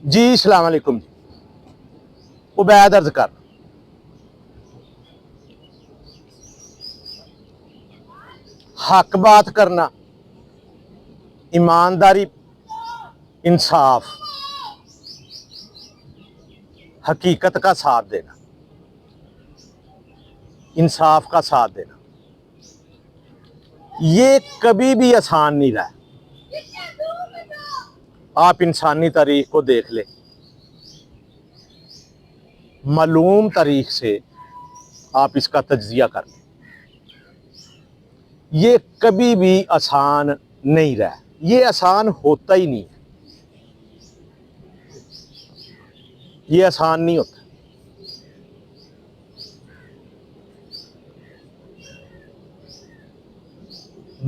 جی السلام علیکم جی عبید عرض کر حق بات کرنا، ایمانداری، انصاف، حقیقت کا ساتھ دینا، انصاف کا ساتھ دینا، یہ کبھی بھی آسان نہیں رہا۔ آپ انسانی تاریخ کو دیکھ لیں، معلوم تاریخ سے آپ اس کا تجزیہ کر لیں، یہ کبھی بھی آسان نہیں رہا، یہ آسان ہوتا ہی نہیں ہے، یہ آسان نہیں ہوتا۔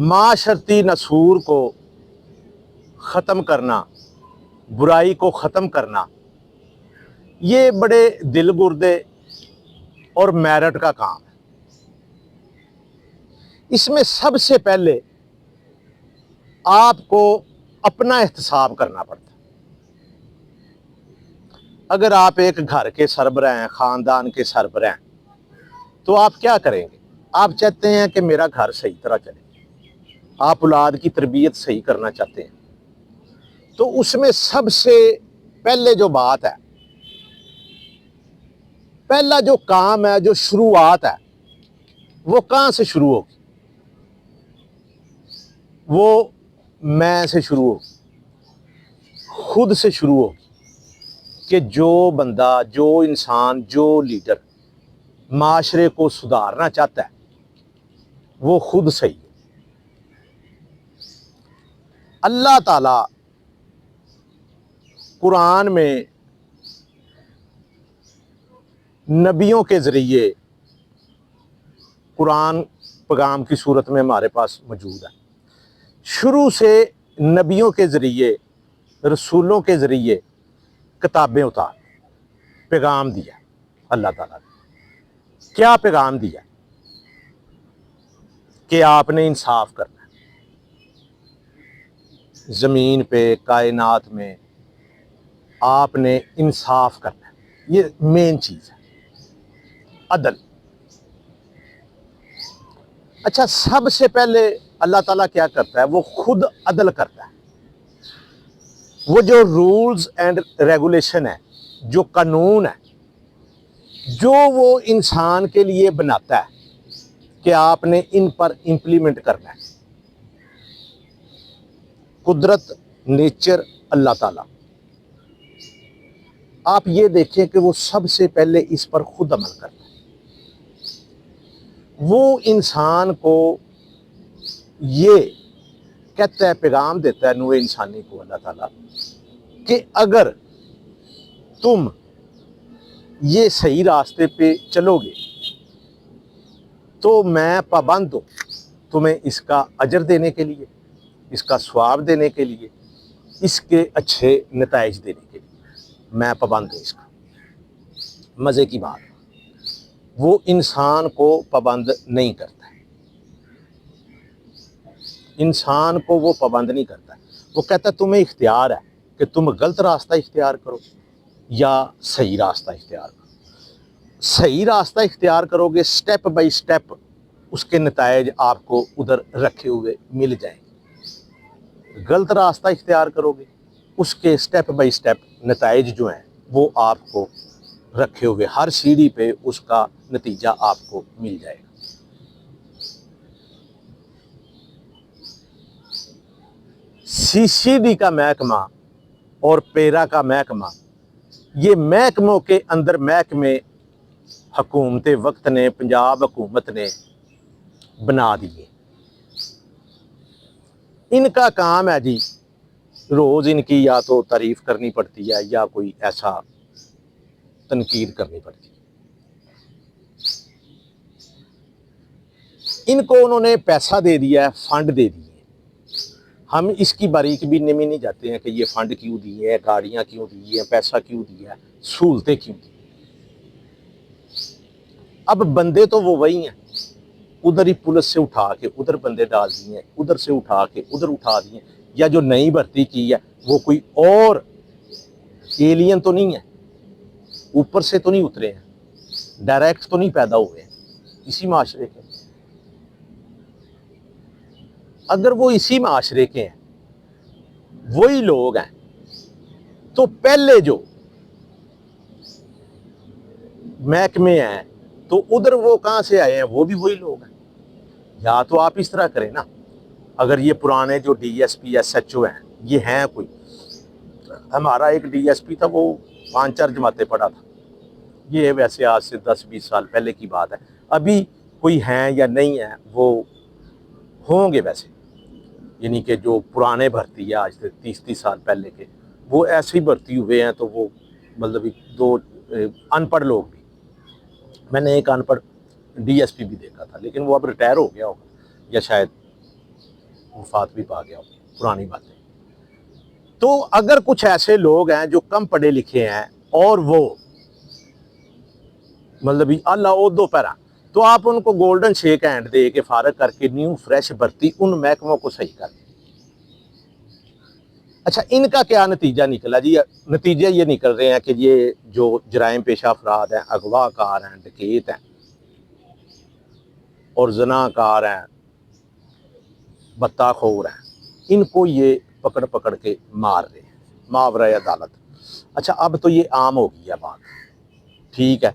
معاشرتی نسور کو ختم کرنا، برائی کو ختم کرنا، یہ بڑے دل گردے اور میرٹ کا کام ہے۔ اس میں سب سے پہلے آپ کو اپنا احتساب کرنا پڑتا ہے۔ اگر آپ ایک گھر کے سربراہ ہیں، خاندان کے سربراہ ہیں، تو آپ کیا کریں گے؟ آپ چاہتے ہیں کہ میرا گھر صحیح طرح چلے، آپ اولاد کی تربیت صحیح کرنا چاہتے ہیں، تو اس میں سب سے پہلے جو بات ہے، پہلا جو کام ہے، جو شروعات ہے، وہ کہاں سے شروع ہوگی؟ وہ میں سے شروع ہوگی، خود سے شروع ہوگی، کہ جو بندہ، جو انسان، جو لیڈر معاشرے کو سدھارنا چاہتا ہے وہ خود صحیح ہے۔ اللہ تعالیٰ قرآن میں نبیوں کے ذریعے، قرآن پیغام کی صورت میں ہمارے پاس موجود ہے، شروع سے نبیوں کے ذریعے، رسولوں کے ذریعے کتابیں اتار، پیغام دیا اللہ تعالیٰ نے۔ کیا پیغام دیا؟ کہ آپ نے انصاف کرنا ہے، زمین پہ، کائنات میں آپ نے انصاف کرنا ہے، یہ مین چیز ہے، عدل۔ اچھا، سب سے پہلے اللہ تعالیٰ کیا کرتا ہے؟ وہ خود عدل کرتا ہے۔ وہ جو رولز اینڈ ریگولیشن ہے، جو قانون ہے، جو وہ انسان کے لیے بناتا ہے کہ آپ نے ان پر امپلیمنٹ کرنا ہے، قدرت، نیچر، اللہ تعالیٰ، آپ یہ دیکھیں کہ وہ سب سے پہلے اس پر خود عمل کرتا ہے۔ وہ انسان کو یہ کہتا ہے، پیغام دیتا ہے نوع انسانی کو اللہ تعالیٰ، کہ اگر تم یہ صحیح راستے پہ چلو گے تو میں پابند ہوں تمہیں اس کا اجر دینے کے لیے، اس کا ثواب دینے کے لیے، اس کے اچھے نتائج دینے کے لیے میں پابند ہوں اس کا۔ مزے کی بات، وہ انسان کو پابند نہیں کرتا ہے، انسان کو وہ پابند نہیں کرتا ہے۔ وہ کہتا ہے تمہیں اختیار ہے کہ تم غلط راستہ اختیار کرو یا صحیح راستہ اختیار کرو۔ صحیح راستہ اختیار کرو گے، سٹیپ بائی سٹیپ اس کے نتائج آپ کو ادھر رکھے ہوئے مل جائیں گے۔ غلط راستہ اختیار کرو گے، اس کے سٹیپ بائی سٹیپ نتائج جو ہیں وہ آپ کو رکھے ہوئے ہر سیڑھی پہ اس کا نتیجہ آپ کو مل جائے گا۔ سی سی ڈی کا محکمہ اور پیرا کا محکمہ، یہ محکموں کے اندر محکمے حکومت وقت نے، پنجاب حکومت نے بنا دیے۔ ان کا کام ہے جی، روز ان کی یا تو تعریف کرنی پڑتی ہے یا کوئی ایسا تنقید کرنی پڑتی ہے۔ ان کو انہوں نے پیسہ دے دیا ہے، فنڈ دے دیے، ہم اس کی باریک بینی میں نہیں جاتے ہیں کہ یہ فنڈ کیوں دیے ہیں، گاڑیاں کیوں دی ہیں، پیسہ کیوں دیا ہے، سہولتیں کیوں دی۔ اب بندے تو وہ وہی ہیں، ادھر ہی پولیس سے اٹھا کے ادھر بندے ڈال دیے، ادھر سے اٹھا کے ادھر اٹھا دیے، یا جو نئی بھرتی کی ہے وہ کوئی اور एलियन तो नहीं है, ऊपर से तो नहीं उतरे हैं, डायरेक्ट तो नहीं पैदा हुए हैं, इसी माशरे के। अगर वो इसी माशरे के हैं, वही लोग हैं, तो पहले जो महकमे हैं तो उधर वो कहाँ से आए हैं, वो भी वही लोग हैं। या तो आप इस तरह करें ना, अगर ये पुराने जो DSP SHO हैं ये हैं, कोई हमारा एक DSP था, वो 5-4 जमातें पढ़ा था, ये वैसे आज से 10-20 साल पहले की बात है। अभी कोई हैं या नहीं है, वो होंगे वैसे, यानी कि जो पुराने भर्ती है आज से 30-30 साल पहले के, वो ऐसे ही भर्ती हुए हैं। तो वो मतलब 2 अनपढ़ लोग भी, मैंने एक अनपढ़ DSP भी देखा था, लेकिन वो अब रिटायर हो गया होगा या शायद वफात भी पा गया होगा, पुरानी बातें। तो अगर कुछ ऐसे लोग हैं जो कम पढ़े लिखे हैं और वो मतलब अल्लाह ओ दो पैरा, तो आप उनको गोल्डन शेक हैंड दे के फारग करके न्यू फ्रेश भर्ती उन महकमों को सही कर। अच्छा, इनका क्या नतीजा निकला जी? नतीजे ये निकल रहे हैं कि ये जो जराइम पेशा अफराद हैं, अगवाकार हैं, डकैत हैं और जनाकार हैं, बत्ताखोर हैं, इनको ये पकड़ पकड़ के मार रहे हैं, मावरा अदालत। अच्छा, अब तो ये आम हो गई है बात, ठीक है,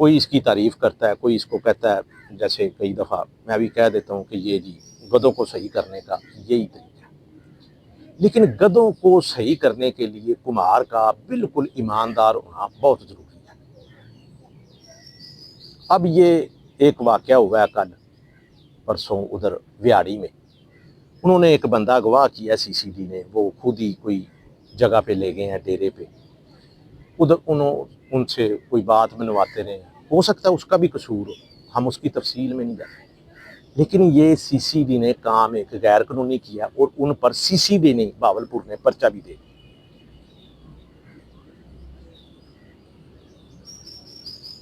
कोई इसकी तारीफ़ करता है, कोई इसको कहता है, जैसे कई दफ़ा मैं भी कह देता हूँ कि ये जी गधों को सही करने का यही तरीका है। लेकिन गधों को सही करने के लिए कुम्हार का बिल्कुल ईमानदार होना बहुत ज़रूरी है। अब ये एक वाक़या हुआ है कल परसों उधर व्याड़ी में, उन्होंने एक बंदा अगवा किया CCD ने, वो खुद ही कोई जगह पे ले गए हैं, डेरे पे, उधर उनसे कोई बात बनवाते रहे। हो सकता है उसका भी कसूर हो, हम उसकी तफसील में नहीं जाते, लेकिन ये CCD ने काम एक गैर कानूनी किया और उन पर CCD ने, भावलपुर ने, पर्चा भी दे दिया।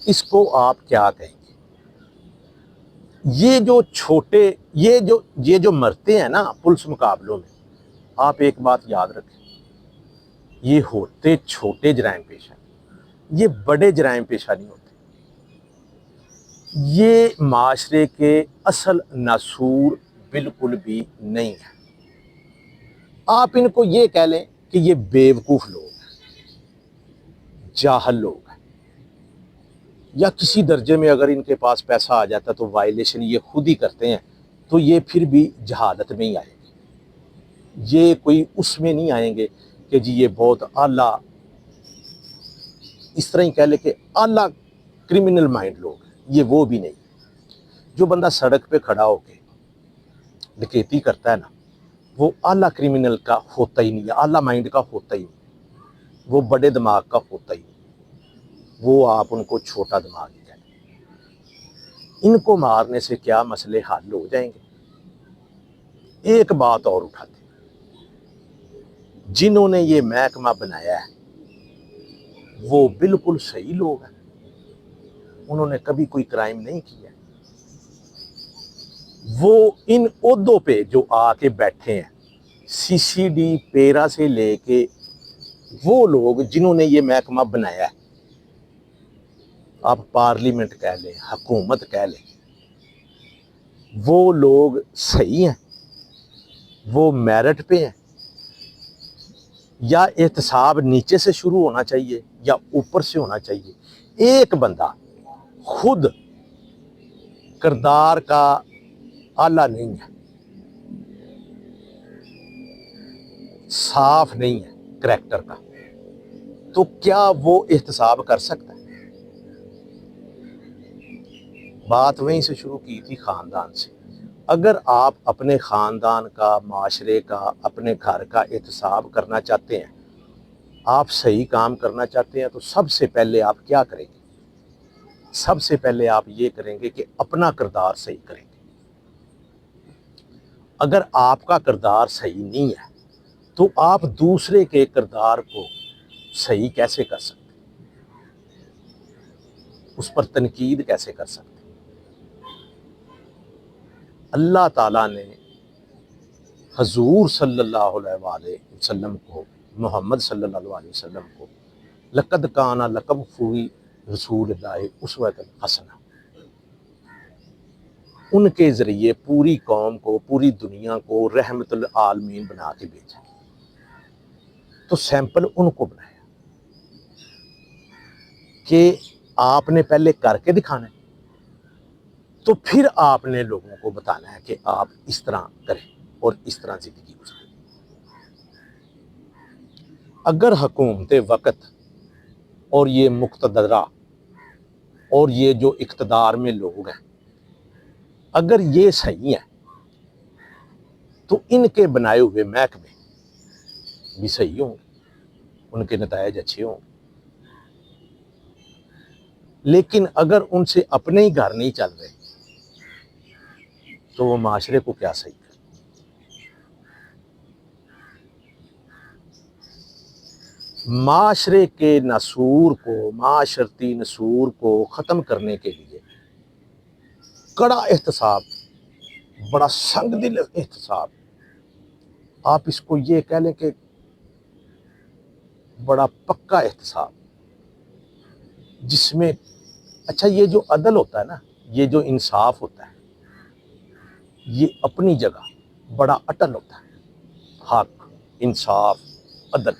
इसको आप क्या कहेंगे? ये जो छोटे, ये जो मरते हैं ना पुलिस मुकाबलों में, आप एक बात याद रखें, ये होते छोटे जराइम पेशा, ये बड़े जराइम पेशा नहीं होते। ये माशरे के असल नासूर बिल्कुल भी नहीं है। आप इनको ये कह लें कि ये बेवकूफ़ लोग हैं, जाहल लोग हैं, या किसी दर्जे में अगर इनके पास पैसा आ जाता तो वायलेशन ये खुद ही करते हैं, तो ये फिर भी जहालत में ही आएंगे। ये कोई उसमें नहीं आएंगे कि जी ये बहुत आला, इस तरह ही कह ले कि आला क्रिमिनल माइंड लोग हैं, ये वो भी नहीं। जो बंदा सड़क पे खड़ा होके डकैती करता है ना, वो आला क्रिमिनल का होता ही नहीं है, आला माइंड का होता ही नहीं, वो बड़े दिमाग का होता ही नहीं, वो आप उनको छोटा दिमाग ही कहते हैं। इनको मारने से क्या मसले हल हो जाएंगे? एक बात और उठाते, जिन्होंने ये महकमा बनाया है वो बिल्कुल सही लोग हैं, उन्होंने कभी कोई क्राइम नहीं किया। वो इन ओहदों पे जो आके बैठे हैं, CCD पेरा से लेके वो लोग जिन्होंने ये महकमा बनाया है, आप पार्लियामेंट कह लें, हुकूमत कह लें, वो लोग सही हैं, वो मेरिट पे हैं, या एहतसाब नीचे से शुरू होना चाहिए या ऊपर से होना चाहिए? एक बंदा खुद किरदार का आला नहीं है, साफ नहीं है करैक्टर का, तो क्या वो एहतसाब कर सकता है? बात वहीं से शुरू की थी, ख़ानदान से। अगर आप अपने ख़ानदान का, माशरे का, अपने घर का एहतसाब करना चाहते हैं, आप सही काम करना चाहते हैं, तो सबसे पहले आप क्या करेंगे? सबसे पहले आप ये करेंगे कि अपना किरदार सही करेंगे। अगर आपका किरदार सही नहीं है तो आप दूसरे के किरदार को सही कैसे कर सकते, उस पर तनकीद कैसे कर सकते? अल्लाह ताला ने हजूर सल्लल्लाहु अलैहि वसल्लम को, मोहम्मद सल्लल्लाहु अलैहि वसल्लम को लक़द काना लकम फी रसूलिल्लाहि उसवतुन हसना, उनके ज़रिए पूरी कौम को, पूरी दुनिया को रहमतुल आलमीन बना के भेजा। तो सैंपल उनको बनाया कि आपने पहले करके दिखाना है, तो फिर आपने लोगों को बताना है कि आप इस तरह करें और इस तरह ज़िंदगी गुजारें। अगर हुकूमत वक़्त और ये मुक़्तदरा और ये जो इक़्तिदार में लोग हैं, अगर ये सही हैं तो इनके बनाए हुए महकमे भी सही होंगे, उनके नतायज अच्छे होंगे। लेकिन अगर उनसे अपने ही घर नहीं चल रहे तो वो माशरे को क्या सही करे। माशरे के नसूर को, माशरती नसूर को ख़त्म करने के लिए कड़ा एहतसाब, बड़ा संगदिल एहतसाब, आप इसको ये कह लें कि बड़ा पक्का एहतसाब, जिसमें अच्छा ये जो अदल होता है ना, ये जो इंसाफ होता है, ये अपनी जगह बड़ा अटल होता है। हक, इंसाफ, अदल,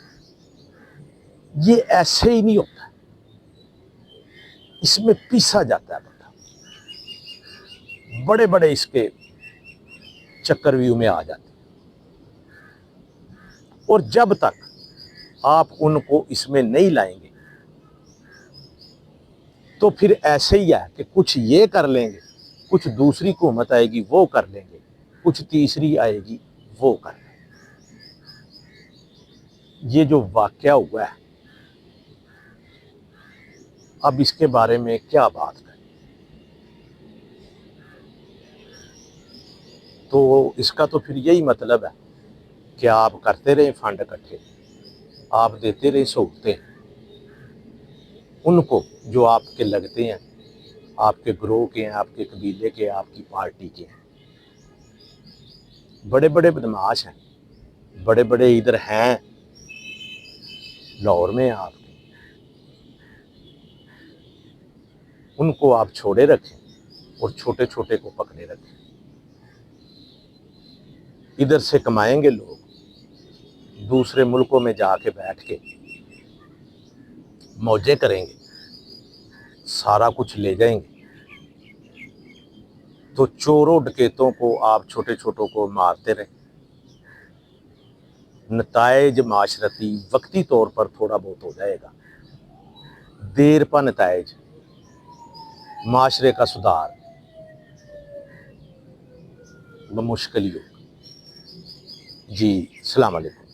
ये ऐसे ही नहीं होता, इसमें पीसा जाता है बंदा, बड़े बड़े इसके चक्रव्यूह में आ जाते हैं। और जब तक आप उनको इसमें नहीं लाएंगे तो फिर ऐसे ही है कि कुछ ये कर लेंगे, कुछ दूसरी हुकूमत आएगी वो कर लेंगे, कुछ तीसरी आएगी वो कर लेंगे। ये जो वाक़या हुआ है, अब इसके बारे में क्या बात करें। तो इसका तो फिर यही मतलब है कि आप करते रहें फंड इकट्ठे, आप देते रहें सहूलतें उनको जो आपके लगते हैं, आपके ग्रोह के हैं, आपके कबीले के, आपकी पार्टी के हैं। बड़े बड़े बदमाश हैं, बड़े बड़े इधर हैं, लाहौर में आपके, उनको आप छोड़े रखें और छोटे छोटे को पकड़े रखें। इधर से कमाएंगे लोग, दूसरे मुल्कों में जाके बैठ के मौजें करेंगे, सारा कुछ ले जाएंगे। तो चोरों डकैतों को आप छोटे छोटों को मारते रहें, नतायज माशरती वक्ती तौर पर थोड़ा बहुत हो जाएगा, देर पा नतायज माशरे का सुधार मुश्किल ही होगा। जी, अस्सलाम वालेकुम।